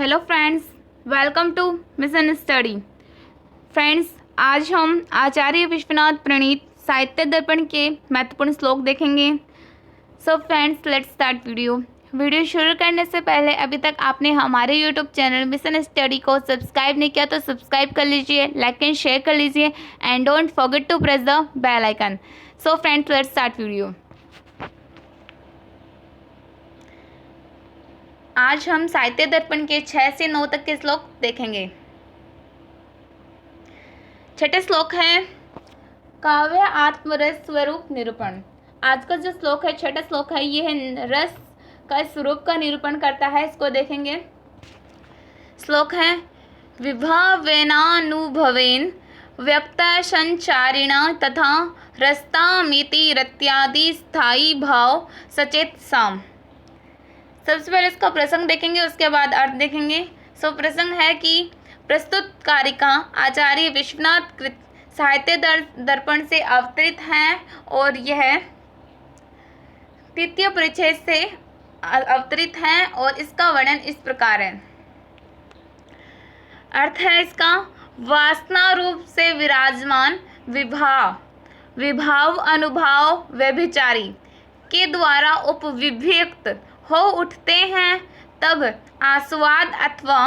Hello friends, welcome to mission study. Friends, आज हम आचार्य विश्वनाथ प्रणीत साहित्य दर्पण के महत्वपूर्ण श्लोक देखेंगे। सो फ्रेंड्स, लेट्स स्टार्ट वीडियो शुरू करने से पहले अभी तक आपने हमारे यूट्यूब चैनल मिशन स्टडी को सब्सक्राइब नहीं किया तो सब्सक्राइब कर लीजिए, लाइक एंड शेयर कर लीजिए and don't forget to press the bell icon. So friends, let's start video. आज हम साहित्य दर्पण के 6 से 9 तक के श्लोक देखेंगे। छठे श्लोक है काव्य आत्मरस स्वरूप निरूपण। आज का जो श्लोक है, छठा श्लोक है, ये है रस का स्वरूप का निरूपण करता है। इसको देखेंगे। श्लोक है विभावेनानुभवेन व्यक्त संचारिणा तथा रसतामिति रत्यादि स्थायी भाव सचेत साम। सबसे पहले इसका प्रसंग देखेंगे, उसके बाद अर्थ देखेंगे। सो प्रसंग है कि प्रस्तुत कारिका आचार्य विश्वनाथ कृत साहित्य दर्पण से अवतरित हैं और यह तृतीय परिच्छेद से अवतरित हैं और इसका वर्णन इस प्रकार है। अर्थ है इसका वासना रूप से विराजमान विभाव अनुभाव व्यभिचारी के द्वारा उपविभक्त हो उठते हैं, तब आस्वाद अथवा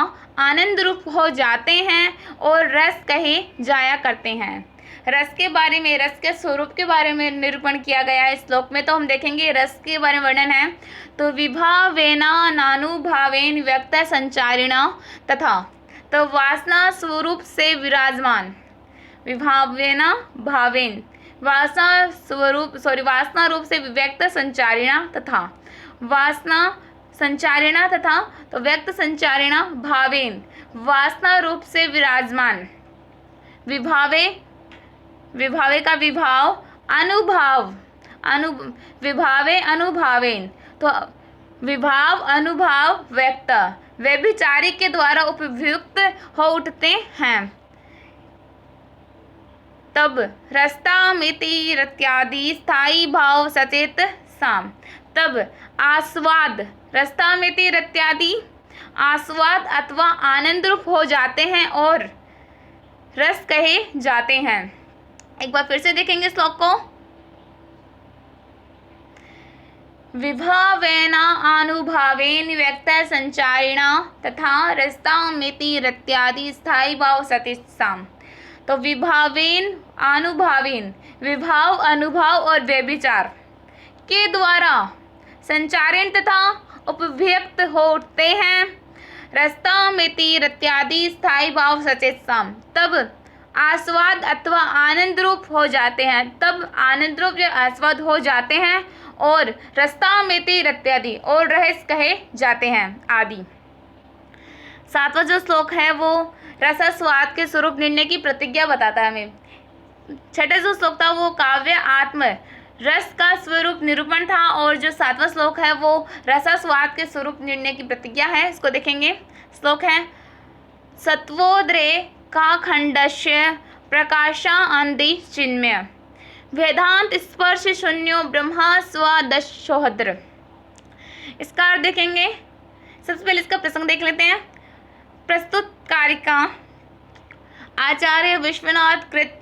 आनंद रूप हो जाते हैं और रस कहे जाया करते हैं। रस के बारे में, रस के स्वरूप के बारे में निरूपण किया गया है श्लोक में। तो हम देखेंगे रस के बारे में वर्णन है। तो विभावेना नानुभावेन व्यक्त संचारिणा तथा, तो वासना स्वरूप से विराजमान, विभावेना भावेन वासना रूप से व्यक्त संचारिणा तथा वासना संचारिणा तथा, तो व्यक्त संचारिणा भावेन वासना रूप से विराजमान, विभावे का विभाव विभावे अनुभावेन, तो विभाव अनुभाव व्यक्त व्यभिचारी के द्वारा उपयुक्त हो उठते हैं, तब रसतामिति रत्यादि स्थायी भाव सचेत साम। तब आस्वाद, रसतामिति रत्यादि आस्वाद अथवा आनंद रूप हो जाते हैं और रस कहे जाते हैं। एक बार फिर से देखेंगे श्लोक को। विभावेना अनुभावेन व्यक्त संचारिणा तथा रसतामिति रत्यादि स्थायी भाव सचेत साम। तो विभावेन अनुभावेन, विभाव अनुभाव और व्यभिचार के द्वारा संचारण तथा उपव्यक्त हो उठते हैं, रसतामिति रत्यादि स्थायी भाव सचेत साम। तब आस्वाद अथवा आनंद रूप हो जाते हैं, तब आनंद रूप या आस्वाद हो जाते हैं और रसतामिति रत्यादि और रहस्य कहे जाते हैं आदि। सातवां जो श्लोक है वो रसास्वाद के स्वरूप निर्णय की प्रतिज्ञा बताता है हमें। छठे जो श्लोक था वो काव्य आत्म रस का स्वरूप निरूपण था और जो सातवां श्लोक है वो रसास्वाद के स्वरूप निर्णय की प्रतिज्ञा है। इसको देखेंगे। श्लोक है सत्वोद्रे का खंडस्य प्रकाशा अंधि चिन्मय वेदांत स्पर्श शून्यो ब्रह्मा स्वदशोहद्र। इसका अर्थ देखेंगे। सबसे पहले इसका प्रसंग देख लेते हैं। प्रस्तुत कारिका आचार्य विश्वनाथ कृत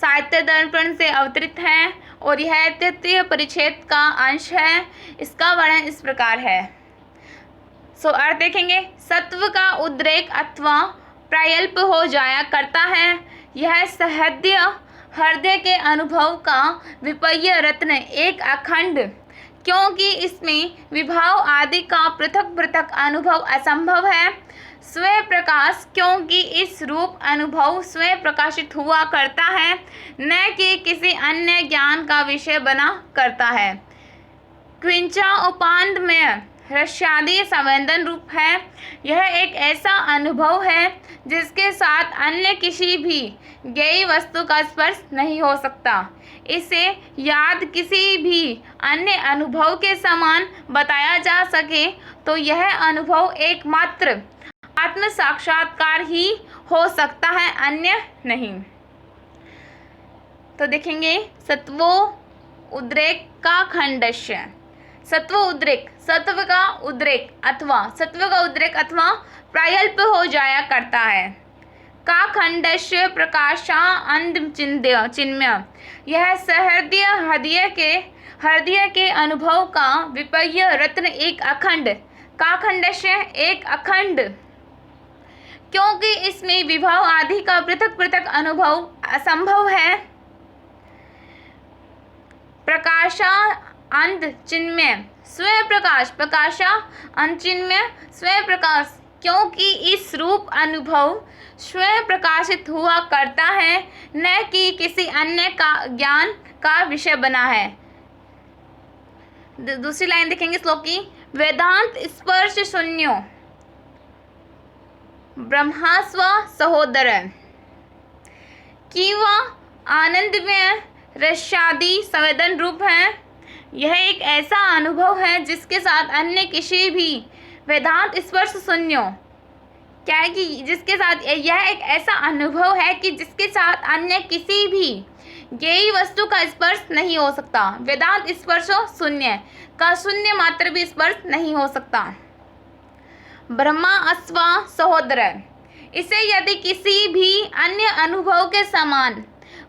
साहित्य दर्पण से अवतरित है और यह तृतीय परिच्छेद का अंश है। इसका वर्णन इस प्रकार है। सो अर्थ देखेंगे। सत्व का उद्रेक अथवा प्रायल्प हो जाया करता है। यह सहृदय हृदय के अनुभव का विपर्य रत्न एक अखंड, क्योंकि इसमें विभाव आदि का पृथक पृथक अनुभव असंभव है। स्वयं प्रकाश, क्योंकि इस रूप अनुभव स्वयं प्रकाशित हुआ करता है, न कि किसी अन्य ज्ञान का विषय बना करता है। क्विंचा उपांत में रस्यादि संवेदन रूप है। यह एक ऐसा अनुभव है जिसके साथ अन्य किसी भी ज्ञेय वस्तु का स्पर्श नहीं हो सकता। इसे याद किसी भी अन्य अनुभव के समान बताया जा सके तो यह अनुभव एकमात्र आत्म साक्षात्कार ही हो सकता है, अन्य नहीं। तो देखेंगे सत्वो उद्रेक का खंडस्य, सत्व उद्रेक, सत्व का उद्रेक अथवा प्रायल्प हो जाया करता है। का खंडस्य प्रकाशा अंध चिन्मय, यह हृदय के अनुभव का विपर्य रत्न एक अखंड, का खंडस्य एक अखंड, क्योंकि इसमें विभाव आदि का पृथक पृथक अनुभव असंभव है। प्रकाशा अंध चिन्मय, स्वयं प्रकाश, प्रकाशा अंध चिन्मय, स्वयं प्रकाश, क्योंकि इस रूप अनुभव स्वयं प्रकाशित हुआ करता है, न कि किसी अन्य का ज्ञान का विषय बना है। दूसरी लाइन देखेंगे श्लोक की, वेदांत स्पर्श शून्यो ब्रह्मास्व सहोदर, कि वह आनंद में रसादि संवेदन रूप है। यह एक ऐसा अनुभव है जिसके साथ अन्य किसी भी वेदांत स्पर्श शून्यो, क्या है कि जिसके साथ यह एक ऐसा अनुभव है कि जिसके साथ अन्य किसी भी ज्ञेय वस्तु का स्पर्श नहीं हो सकता। वेदांत स्पर्श शून्य का शून्य मात्र भी स्पर्श नहीं हो सकता। ब्रह्मा अश्व सहोदर, इसे यदि किसी भी अन्य अनुभव के समान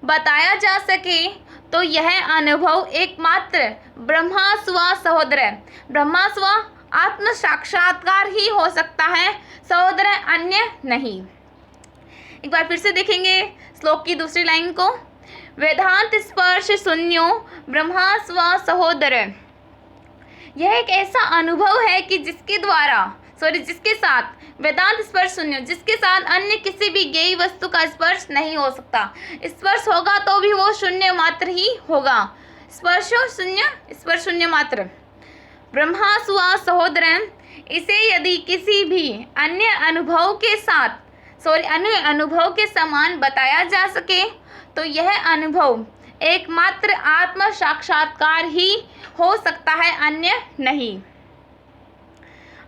बताया जा सके तो यह अनुभव एकमात्र ब्रह्मास्व सहोदर, ब्रह्मास्व आत्म साक्षात्कार ही हो सकता है, सहोदर अन्य नहीं। एक बार फिर से देखेंगे श्लोक की दूसरी लाइन को, वेदांत स्पर्श शून्यो ब्रह्मास्व सहोदर, यह एक ऐसा अनुभव है कि जिसके साथ वेदांत स्पर्श शून्य, जिसके साथ अन्य किसी भी ज्ञेय वस्तु का स्पर्श नहीं हो सकता। स्पर्श होगा तो भी वो शून्य मात्र ही होगा, स्पर्श शून्य मात्र। ब्रह्मास्व सहोदर, इसे यदि किसी भी अन्य अनुभव के समान बताया जा सके तो यह अनुभव एकमात्र आत्म साक्षात्कार ही हो सकता है, अन्य नहीं।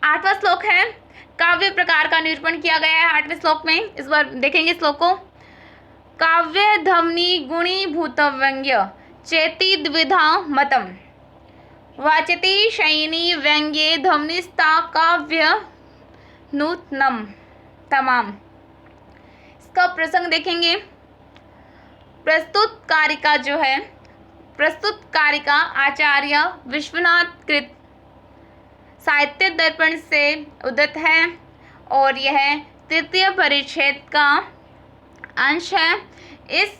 8वां श्लोक है, काव्य प्रकार का निरूपण किया गया है 8वें श्लोक में। इस बार देखेंगे श्लोक को, काव्य ध्वनि गुणी भूत व्यंग्य चेति द्विधा मतम, वाचति शयनी व्यंग्ये ध्वनिस्ता काव्य नूतनम तमाम। इसका प्रसंग देखेंगे। प्रस्तुत कारिका आचार्य विश्वनाथ कृत साहित्य दर्पण से उद्धृत है और यह तृतीय परिच्छेद का अंश है। इस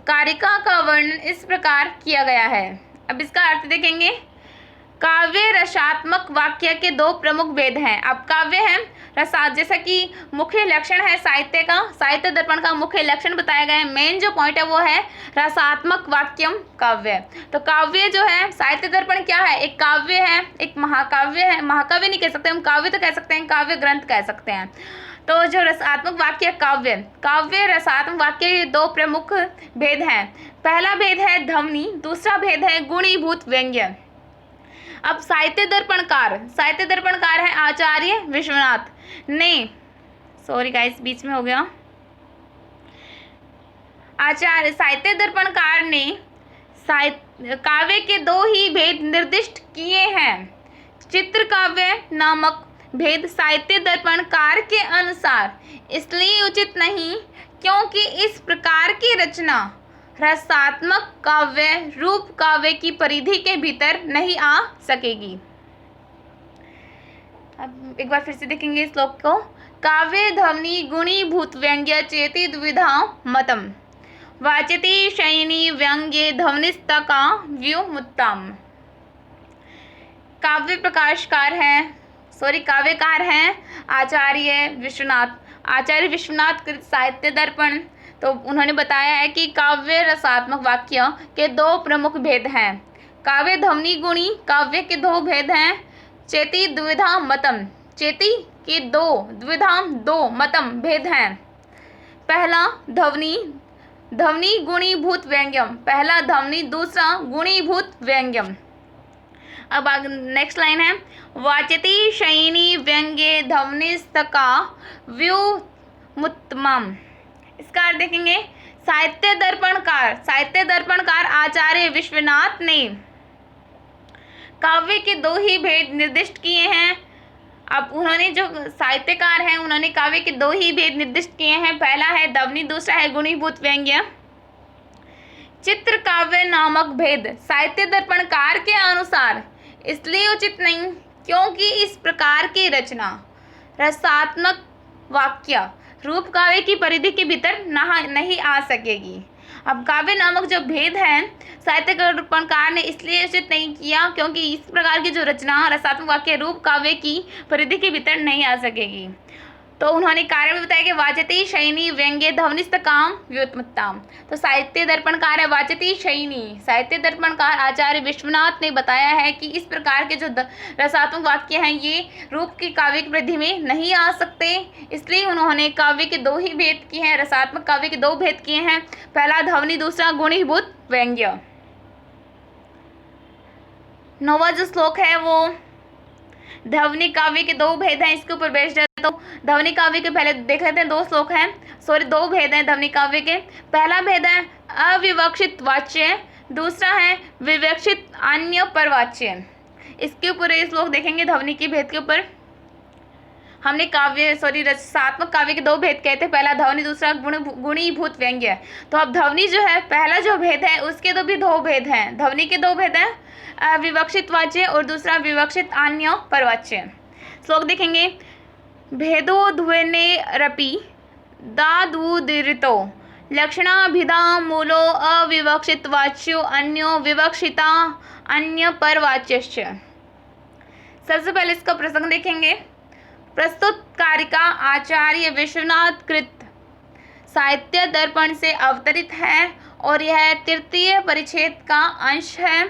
कारिका का वर्णन इस प्रकार किया गया है। अब इसका अर्थ देखेंगे। काव्य रसात्मक वाक्य के दो प्रमुख भेद हैं। अब काव्य है रसात, जैसा कि मुख्य लक्षण है साहित्य दर्पण का मुख्य लक्षण बताया गया है। मेन जो पॉइंट है वो है रसात्मक वाक्यम काव्य। तो काव्य जो है साहित्य दर्पण क्या है, एक काव्य है, एक महाकाव्य है। महाकाव्य नहीं कह सकते हम, काव्य तो कह सकते हैं, काव्य ग्रंथ कह सकते हैं। तो जो रसात्मक वाक्य काव्य रसात्मक वाक्य के दो प्रमुख भेद हैं। पहला भेद है ध्वनि, दूसरा भेद है गुणीभूत व्यंग्य। अब साहित्य दर्पणकार है आचार्य विश्वनाथ ने, सॉरी गाइस बीच में हो गया, आचार्य साहित्य दर्पणकार ने काव्य के दो ही भेद निर्दिष्ट किए हैं। चित्र काव्य नामक भेद साहित्य दर्पणकार के अनुसार इसलिए उचित नहीं क्योंकि इस प्रकार की रचना रसात्मक काव्य रूप काव्य की परिधि के भीतर नहीं आ सकेगी। अब एक बार फिर से देखेंगे श्लोक को। काव्य ध्वनि गुणीभूत व्यंग्य चेति द्विधा मतम, वाचति शयनी व्यंग्ये ध्वनिस्तका व्युमुत्तम। काव्यकार हैं आचार्य विश्वनाथ कृत साहित्य दर्पण। तो उन्होंने बताया है कि काव्य रसात्मक वाक्य के दो प्रमुख भेद हैं। काव्य ध्वनि गुणी काव्य के दो भेद हैं। चेति द्विधा मतम, चेति के दो मतम भेद हैं। पहला ध्वनि गुणीभूत व्यंग्यम, पहला ध्वनि दूसरा गुणीभूत व्यंग्यम। अब नेक्स्ट लाइन है वाचति शयनी व्यंग्ये ध्वनिस्तका व्युमुत्तमम। इसका अर्थ देखेंगे। साहित्य दर्पणकार आचार्य विश्वनाथ ने काव्य के दो ही भेद निर्दिष्ट किए हैं। अब उन्होंने जो साहित्यकार हैं उन्होंने काव्य के दो ही भेद निर्दिष्ट किए हैं, पहला है ध्वनि, दूसरा है गुणीभूत व्यंग्य। चित्र काव्य नामक भेद साहित्य दर्पणकार के अनुसार इसलिए उचित नहीं क्योंकि इस प्रकार की रचना रसात्मक वाक्य रूप काव्य की परिधि के भीतर नहीं आ सकेगी। अब काव्य नामक जो भेद है साहित्य दर्पणकार ने इसलिए उचित नहीं किया क्योंकि इस प्रकार की जो रचना रसात्मक वाक्य रूप काव्य की परिधि के भीतर नहीं आ सकेगी। तो उन्होंने कारण भी बताया कि वाचती शयनी व्यंग्य ध्वनिस्तकाम व्युत्पत्ताम। तो साहित्य दर्पणकार है वाचती शयनी, साहित्य दर्पणकार आचार्य विश्वनाथ ने बताया है कि इस प्रकार के जो रसात्मक वाक्य हैं ये रूप की काव्य की वृद्धि में नहीं आ सकते, इसलिए उन्होंने काव्य के दो ही भेद किए हैं, रसात्मक काव्य के दो भेद किए हैं, पहला ध्वनि, दूसरा गुणीभूत व्यंग्य। 9वां जो श्लोक है वो ध्वनि काव्य के दो भेद हैं, इसके ऊपर बेस्ड है। तो ध्वनि काव्य के पहले देख लेते हैं, दो श्लोक हैं, दो भेद हैं ध्वनि काव्य के। पहला भेद है अविवक्षित वाच्य, दूसरा है विवक्षित अन्य परवाच्य। इसके ऊपर ये श्लोक देखेंगे ध्वनि के भेद के ऊपर। हमने रसात्मक काव्य के दो भेद कहे थे, पहला ध्वनि, दूसरा गुणीभूत व्यंग्य। तो अब ध्वनि जो है पहला जो भेद है उसके भी दो भेद हैं, ध्वनि के दो भेद हैं, विवक्षित वाच्य और दूसरा विवक्षित अन्य परवाच्य। श्लोक देखेंगे, भेदो ध्वनेरपि दादुदीरितो लक्षणाभिधा मूलो अविवक्षित वाच्यो अन्यो विवक्षिता अन्य परवाच्यश्च। सबसे पहले इसका प्रसंग देखेंगे। प्रस्तुत कारिका आचार्य विश्वनाथ कृत साहित्य दर्पण से अवतरित है और यह तृतीय परिच्छेद का अंश है।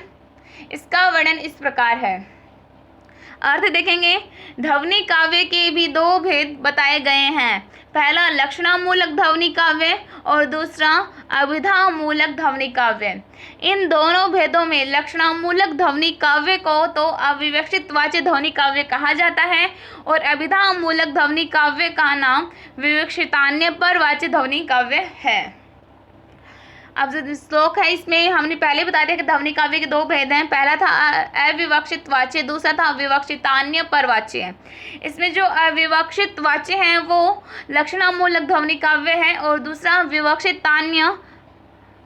इसका वर्णन इस प्रकार है। अर्थ देखेंगे, ध्वनि काव्य के भी दो भेद बताए गए हैं, पहला लक्षणामूलक ध्वनि काव्य और दूसरा अभिधामूलक ध्वनि काव्य। इन दोनों भेदों में लक्षणामूलक ध्वनि काव्य को तो अविवक्षित वाच्य ध्वनि काव्य कहा जाता है और अभिधामूलक ध्वनि काव्य का नाम विवक्षितान्य परवाच्य ध्वनि काव्य है। अब जो श्लोक है इसमें हमने पहले बता दिया कि ध्वनि काव्य के दो भेद हैं, पहला था अविवक्षित वाच्य, दूसरा था विवक्षितान्य परवाच्य। इसमें जो अविवक्षित वाच्य हैं वो लक्षणामूलक ध्वनि काव्य है और दूसरा विवक्षितान्य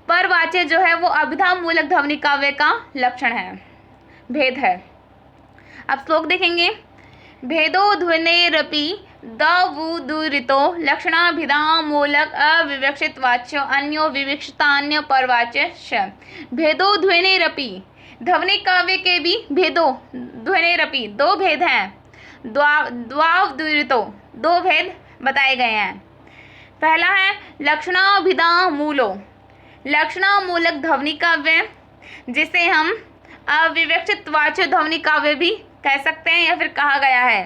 परवाच्य जो है वो अभिधामूलक ध्वनि काव्य का लक्षण है, भेद है। अब श्लोक देखेंगे, भेदो ध्वनेरपि दावुदूरितो लक्षणाभिधामूलक अविवक्षित वाच्यो अन्यो विवक्षितान्य परवाच्य। भेदो ध्वनेरपि, ध्वनि काव्य के भी भेदो ध्वनेरपि दो भेद हैं, द्वावदूरितो दो भेद बताए गए हैं। पहला है लक्षणाभिधामूलो, लक्षणामूलक ध्वनि काव्य जिसे हम अविवक्षित वाच्य ध्वनि काव्य भी कह सकते हैं या फिर कहा गया है।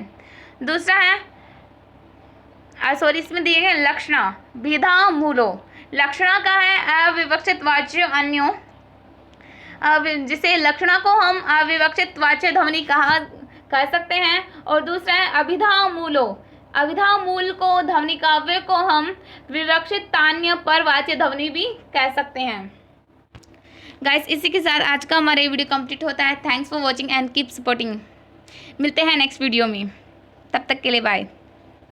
दूसरा है इसमें दिए गए लक्षणाभिधामूलो, लक्षणा का है अविवक्षित वाच्य अन्यो, जिसे लक्षणा को हम अविवक्षित वाच्य ध्वनि कह सकते हैं और दूसरा है अभिधामूलो, अभिधामूल को ध्वनि काव्य को हम विवक्षितान्य परवाच्य ध्वनि भी कह सकते हैं। गाइस, इसी के साथ आज का हमारा वीडियो कंप्लीट होता है। Thanks for watching and keep supporting. मिलते हैं नेक्स्ट वीडियो में, तब तक के लिए बाय।